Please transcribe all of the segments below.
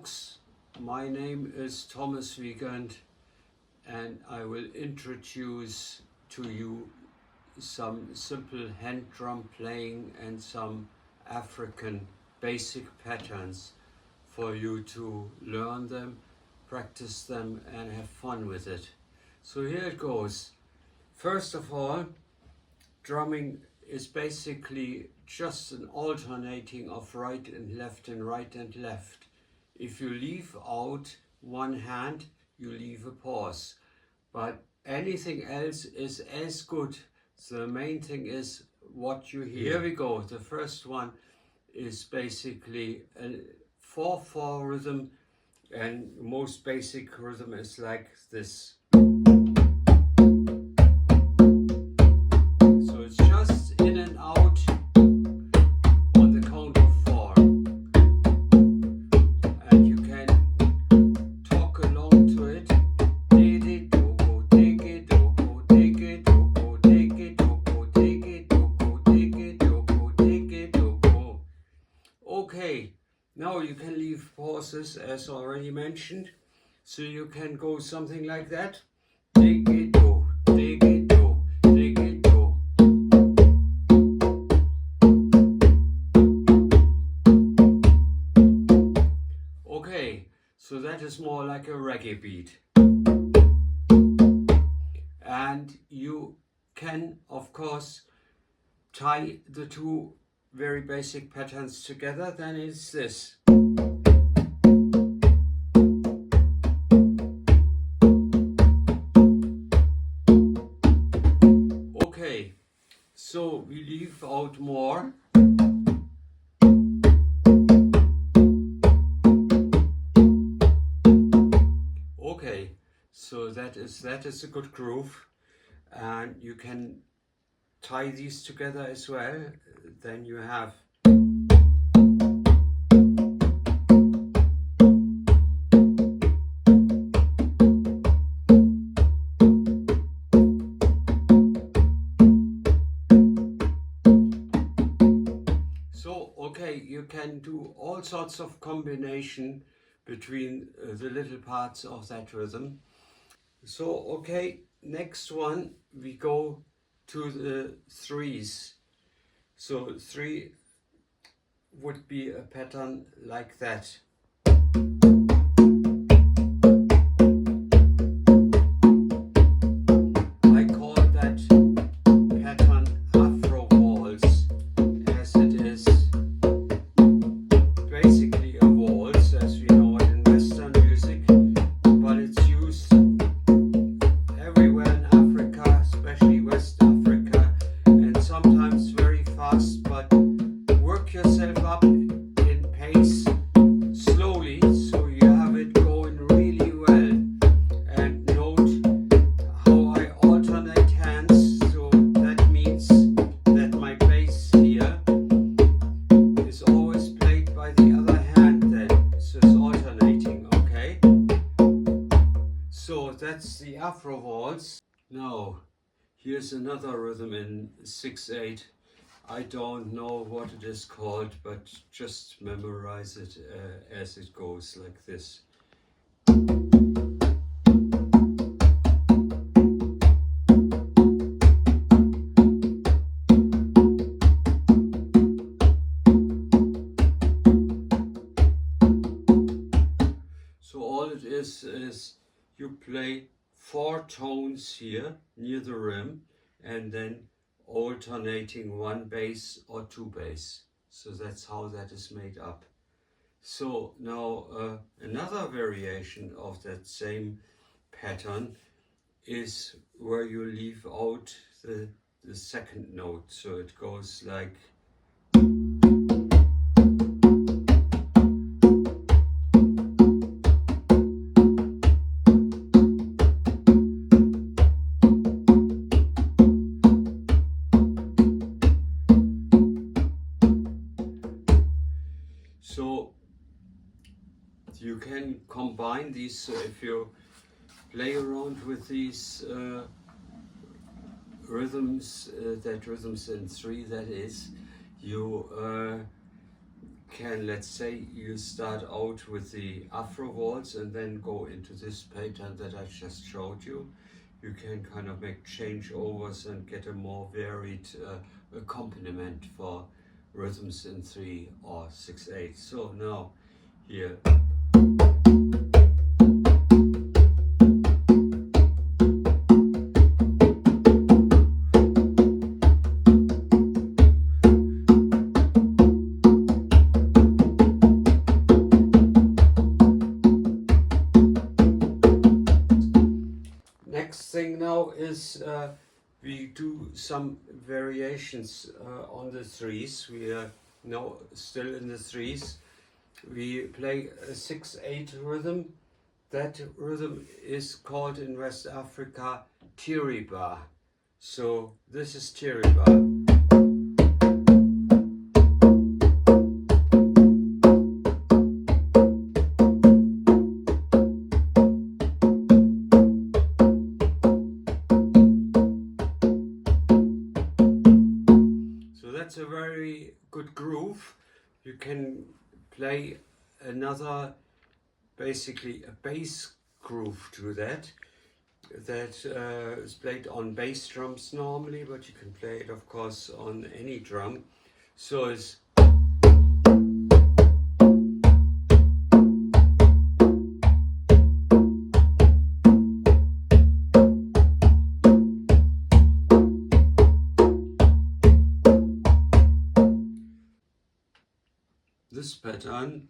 folks, my name is Thomas Wiegandt and I will introduce to you some simple hand drum playing and some African basic patterns for you to learn them, practice them and have fun with it. So here it goes. First of all, drumming is basically just an alternating of right and left and right and left. If you leave out one hand, you leave a pause. But anything else is as good. So the main thing is what you hear. Here we go. The first one is basically a 4/4 rhythm, and most basic rhythm is like this. So it's just in and out on the count of 4. And you can talk along to it. Take it, do go, take it, do go, take it, do go, take it, do go, take it, do go, take it, do go, take it, do go. Okay, now you can leave pauses as already mentioned. So you can go something like that. Take it, do, take it, do, take it, do. Okay, so that is more like a reggae beat. And you can, of course, tie the two very basic patterns together. Then it's this. Okay, so we leave out more. Okay, so that is a good groove, and you can tie these together as well. Then you have okay, you can do all sorts of combination between the little parts of that rhythm. So okay, next one we go to the threes. So 3 would be a pattern like that. I call that pattern Afro waltz, as it is basically a waltz as we know it in Western music, but it's used everywhere in Africa, especially West Africa, and sometimes very fast, but work yourself up in pace slowly so you have it going really well. And note how I alternate hands, so that means that my bass here is always played by the other hand then, so it's alternating, okay? So that's the Afro waltz. Now here's another rhythm in 6/8. I don't know what it is called, but just memorize it as it goes like this. So all it is you play 4 tones here near the rim and then alternating 1 bass or 2 bass. So that's how that is made up. So now another variation of that same pattern is where you leave out the second note. So it goes like so. You can combine these if you play around with these rhythms, that rhythms in 3, that is, you can, let's say you start out with the Afro waltz and then go into this pattern that I just showed you. You can kind of make changeovers and get a more varied accompaniment for rhythms in 3 or 6/8. So now here. Next thing now is we do some variations on the 3s. We are now still in the 3s. We play a 6/8 rhythm. That rhythm is called in West Africa tiriba. So this is tiriba. That's a very good groove. You can play another, basically a bass groove to that. That is played on bass drums normally, but you can play it of course on any drum. So it's this pattern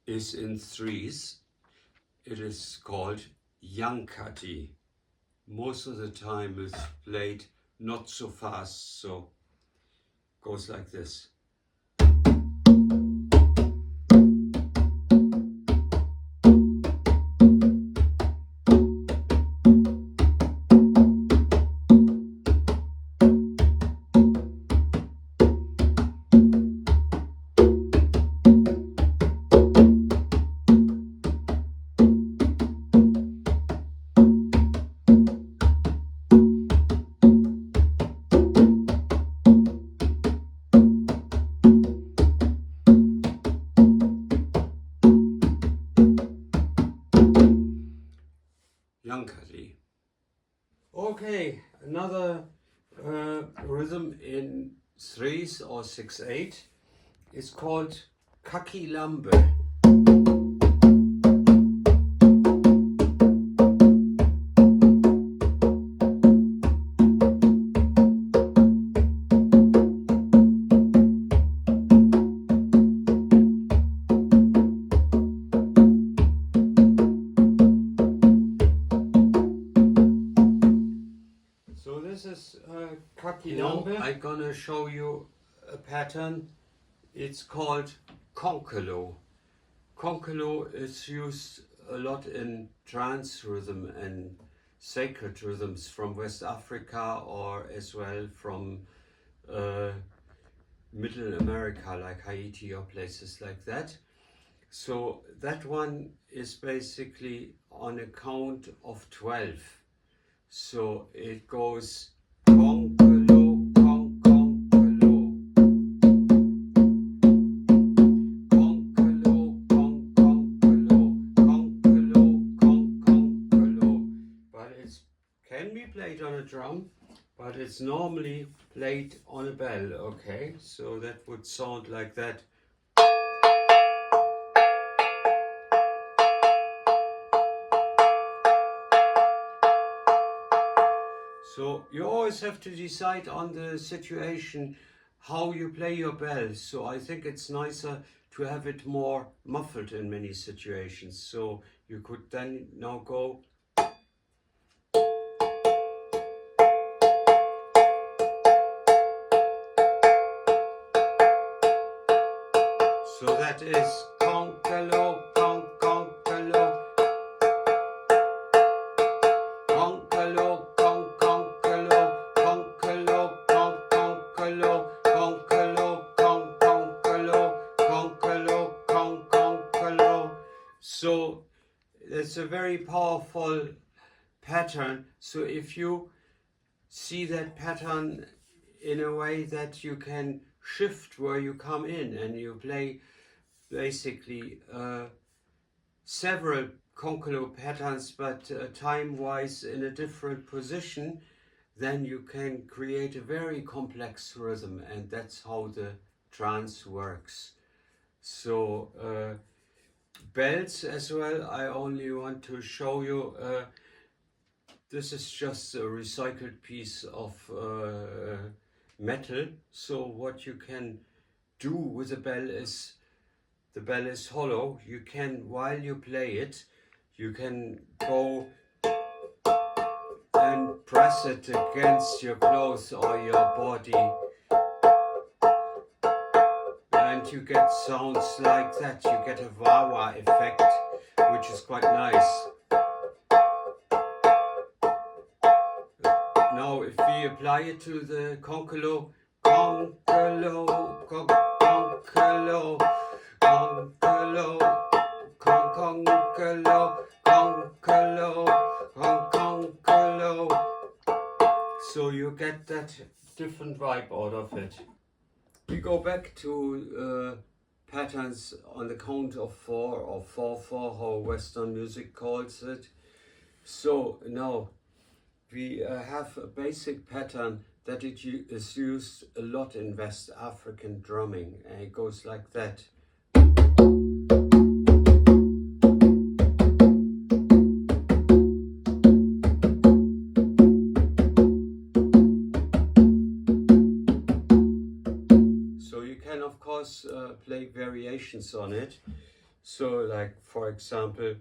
is in 3s. It is called Yankati. Most of the time it's played not so fast, so goes like this. Okay, another rhythm in 3s or 6/8 is called Kakilambe. This is Kakilambe. I'm gonna show you a pattern. It's called Konkolo. Konkolo is used a lot in trance rhythm and sacred rhythms from West Africa, or as well from Middle America, like Haiti or places like that. So that one is basically on a count of 12. So it goes konkolo, konkolo, konkolo, konkolo. But it can be played on a drum, but it's normally played on a bell, okay? So that would sound like that. So you always have to decide on the situation how you play your bell. So I think it's nicer to have it more muffled in many situations. So you could then now go. So that is konkolo, konkolo, konkolo, konkolo, konkolo, konkolo, konkolo, konkolo, konkolo, konkolo. So it's a very powerful pattern. So if you see that pattern in a way that you can shift where you come in, and you play basically several concolo patterns, but time-wise in a different position, then you can create a very complex rhythm, and that's how the trance works. So bells as well, I only want to show you, this is just a recycled piece of metal. So what you can do with the bell is, the bell is hollow. You can, while you play it, you can go and press it against your clothes or your body, and you get sounds like that. You get a wah-wah effect, which is quite nice. Now if we apply it to the concolo, concolo, concolo, concolo, concolo, concolo, concolo, so you get that different vibe out of it. We go back to patterns on the count of 4, or 4/4, how Western music calls it. So now we have a basic pattern that is used a lot in West African drumming, and it goes like that. So you can of course play variations on it. So like, for example,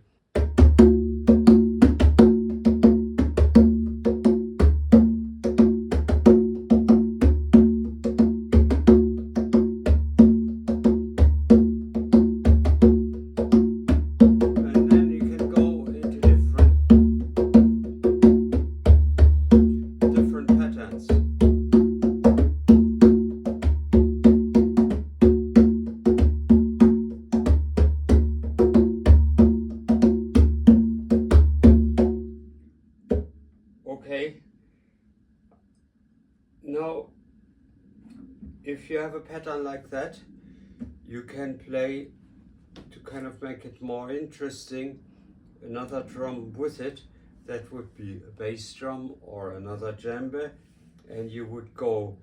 now, if you have a pattern like that, you can play, to kind of make it more interesting, another drum with it. That would be a bass drum or another djembe, and you would go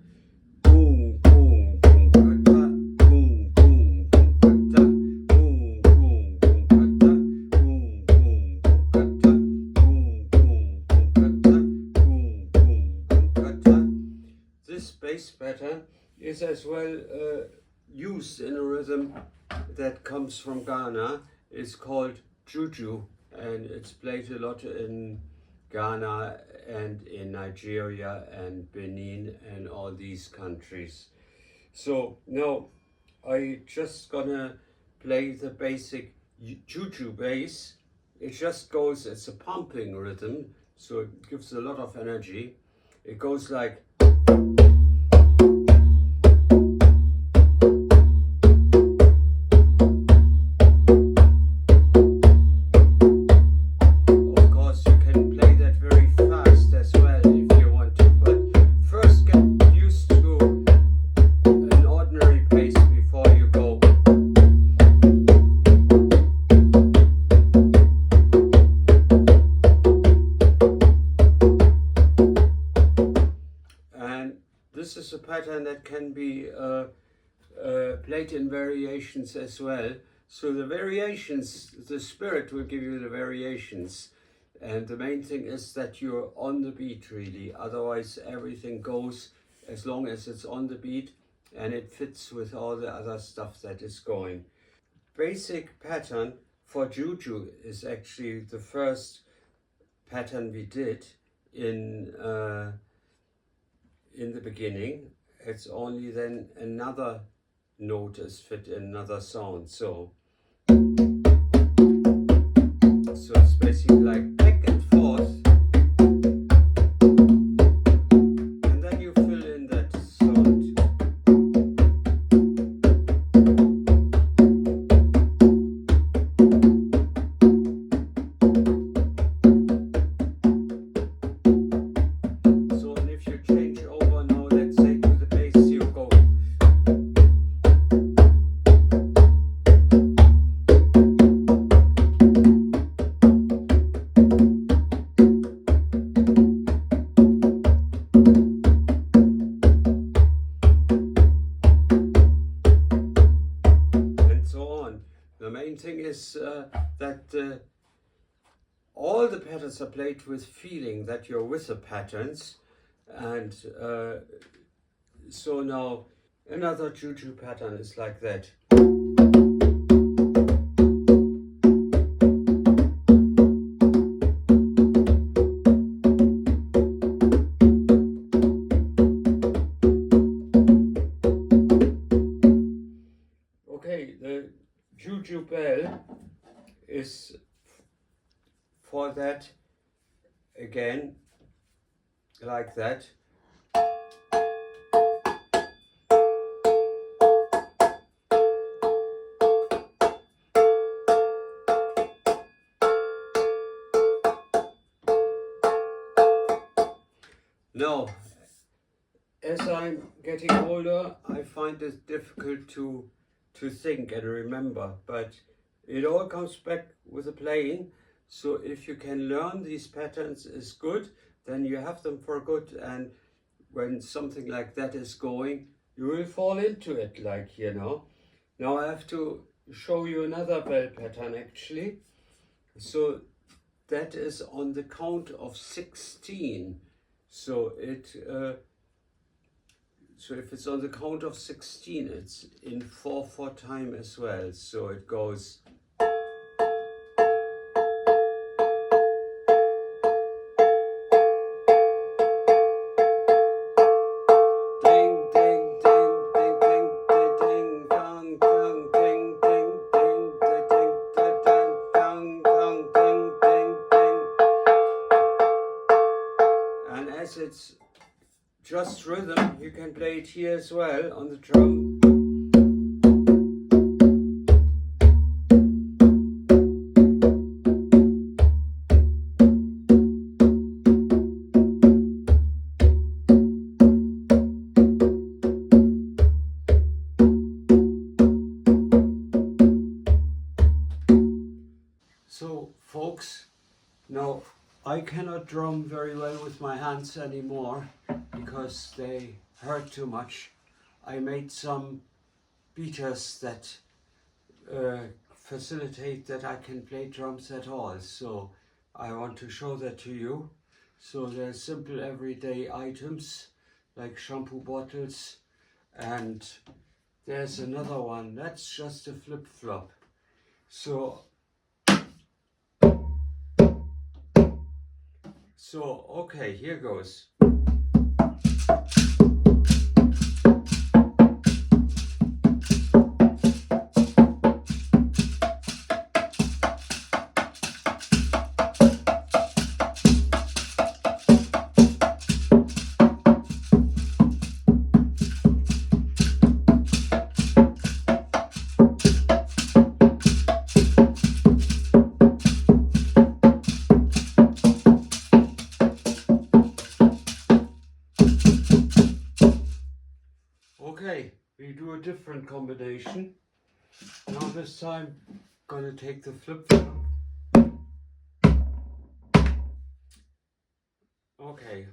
boom, boom, boom, kata, boom, boom, boom, kata, boom, boom, boom, kata, boom, boom, boom, kata, boom, boom, boom, kata, boom, boom, boom, kata. This bass pattern is as well used in a rhythm that comes from Ghana. It's called juju, and it's played a lot in Ghana and in Nigeria and Benin and all these countries. So now I just gonna play the basic juju bass. It just goes, it's a pumping rhythm, so it gives a lot of energy. It goes like, this is a pattern that can be played in variations as well. So the variations, the spirit will give you the variations. And the main thing is that you're on the beat really. Otherwise everything goes as long as it's on the beat and it fits with all the other stuff that is going. Basic pattern for juju is actually the first pattern we did in the beginning. It's only then another note is fit in another sound. So it's basically like back and forth, and then you fill in that sound. So and if you change over now, let's say to is that all the patterns are played with feeling that you're with the patterns. And so now another juju pattern is like that. Okay, the juju bell is for that again, like that. Now, as I'm getting older, I find it difficult to think and remember, but it all comes back with the playing. So if you can learn these patterns is good, then you have them for good, and when something like that is going, you will fall into it, like, you know. Now I have to show you another bell pattern actually. So that is on the count of 16. So so if it's on the count of 16, it's in 4/4 time as well. So it goes. Ding, ding, ding, ding, ding, ding, dong, dong, ding, ding, ding, ding, ding, dong, dong, ding, ding, ding. And as it's just rhythm, you can play it here as well on the drum. So folks, now I cannot drum very well with my hands anymore because they hurt too much. I made some beaters that facilitate that I can play drums at all. So I want to show that to you. So they're simple everyday items like shampoo bottles, and there's another one that's just a flip-flop. So okay, here goes. Okay, we do a different combination. Now this time I'm gonna take the flip-flop. Okay.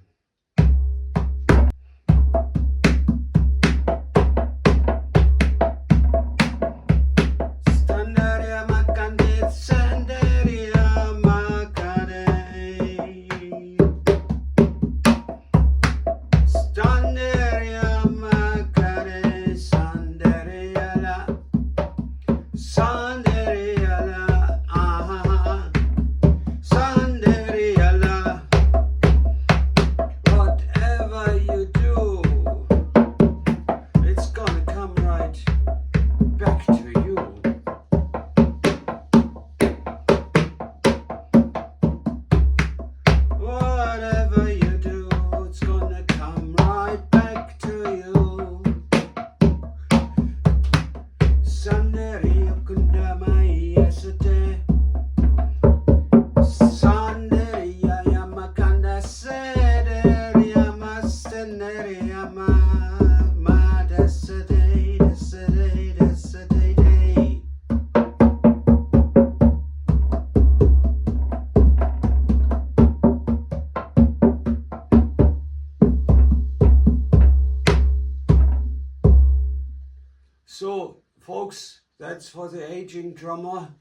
So folks, that's for the aging drummer.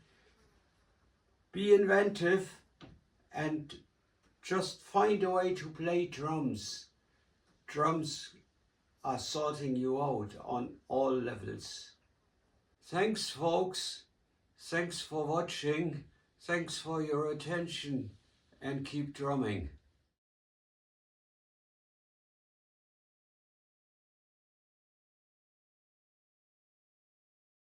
Be inventive and just find a way to play drums. Drums are sorting you out on all levels. Thanks, folks. Thanks for watching. Thanks for your attention, and keep drumming.